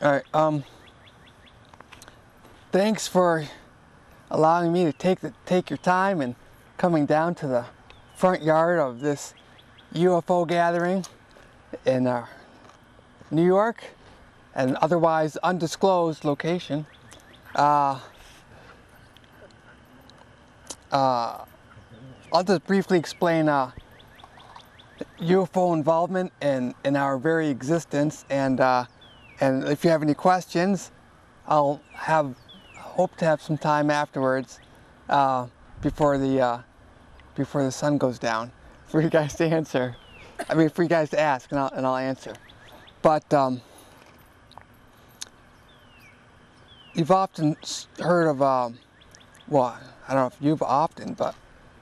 All right. Thanks for allowing me to take your time and coming down to the front yard of this UFO gathering in New York, at an otherwise undisclosed location. I'll just briefly explain UFO involvement in our very existence, and if you have any questions, I'll hope to have some time afterwards before the sun goes down for you guys to answer. I mean, for you guys to ask, and I'll answer. But you've often heard of well, I don't know if you've often, but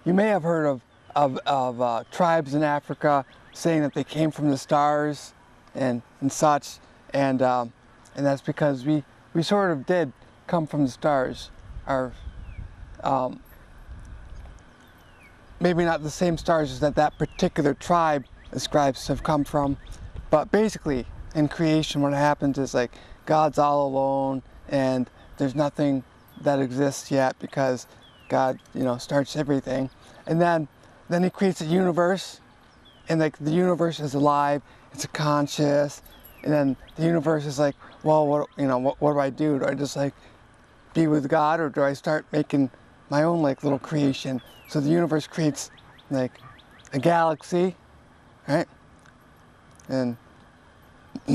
you may have heard of tribes in Africa saying that they came from the stars and such, and that's because we sort of did come from the stars. Our maybe not the same stars as that particular tribe ascribes to have come from, but basically in creation what happens is, like, God's all alone and there's nothing that exists yet because God, starts everything, and then he creates a universe, and like the universe is alive, it's conscious, and then the universe is like, well, what do I do? Do I just like be with God, or do I start making my own like little creation? So the universe creates like a galaxy, right? And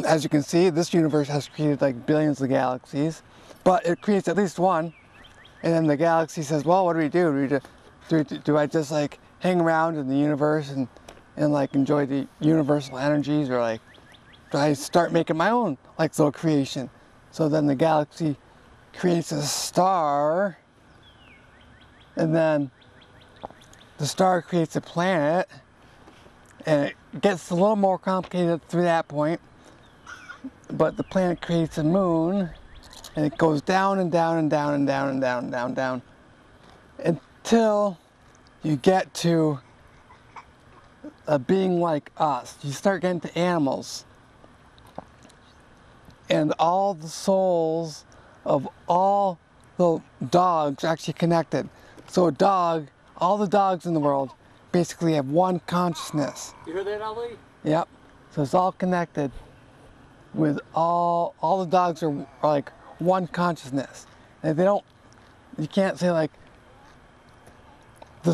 as you can see, this universe has created like billions of galaxies, but it creates at least one, and then the galaxy says, well, what do we do? Do I just like hang around in the universe and like enjoy the universal energies, or like do I start making my own like little creation? So then the galaxy creates a star, and then the star creates a planet, and it gets a little more complicated through that point, but the planet creates a moon, and it goes down and down and down and down and down and down and down until you get to a being like us. You start getting to animals, and all the souls of all the dogs are actually connected. So a dog, all the dogs in the world basically have one consciousness. You heard that, Ali? Yep. So it's all connected with all the dogs are like one consciousness. And you can't say like the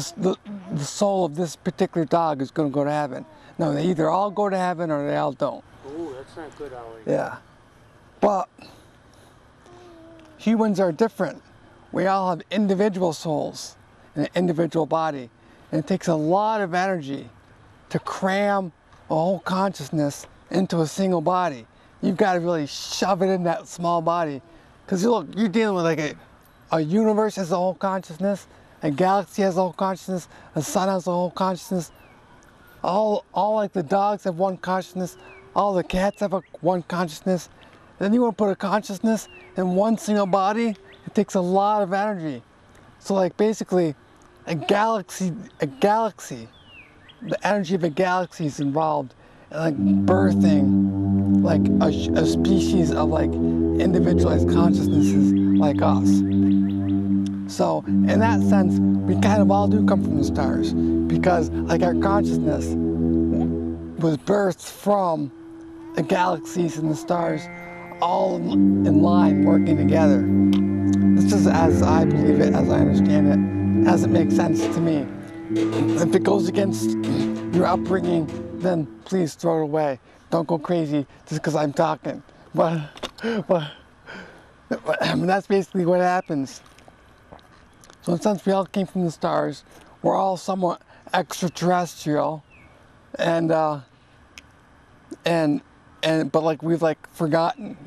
soul of this particular dog is going to go to heaven. No, they either all go to heaven or they all don't. Oh, that's not good, Ali. Yeah. But humans are different. We all have individual souls and an individual body. And it takes a lot of energy to cram a whole consciousness into a single body. You've got to really shove it in that small body. Because look, you're dealing with like a universe has a whole consciousness, a galaxy has a whole consciousness, a sun has a whole consciousness. All like the dogs have one consciousness, all the cats have one consciousness. Then you want to put a consciousness in one single body, it takes a lot of energy. So like basically a galaxy, the energy of a galaxy is involved in like birthing like a species of like individualized consciousnesses like us. So in that sense, we kind of all do come from the stars, because like our consciousness was birthed from the galaxies and the stars all in line working together. This is as I believe it, as I understand it, as it makes sense to me. If it goes against your upbringing, then please throw it away. Don't go crazy just because I'm talking. But that's basically what happens. So in a sense, we all came from the stars. We're all somewhat extraterrestrial, but like we've like forgotten,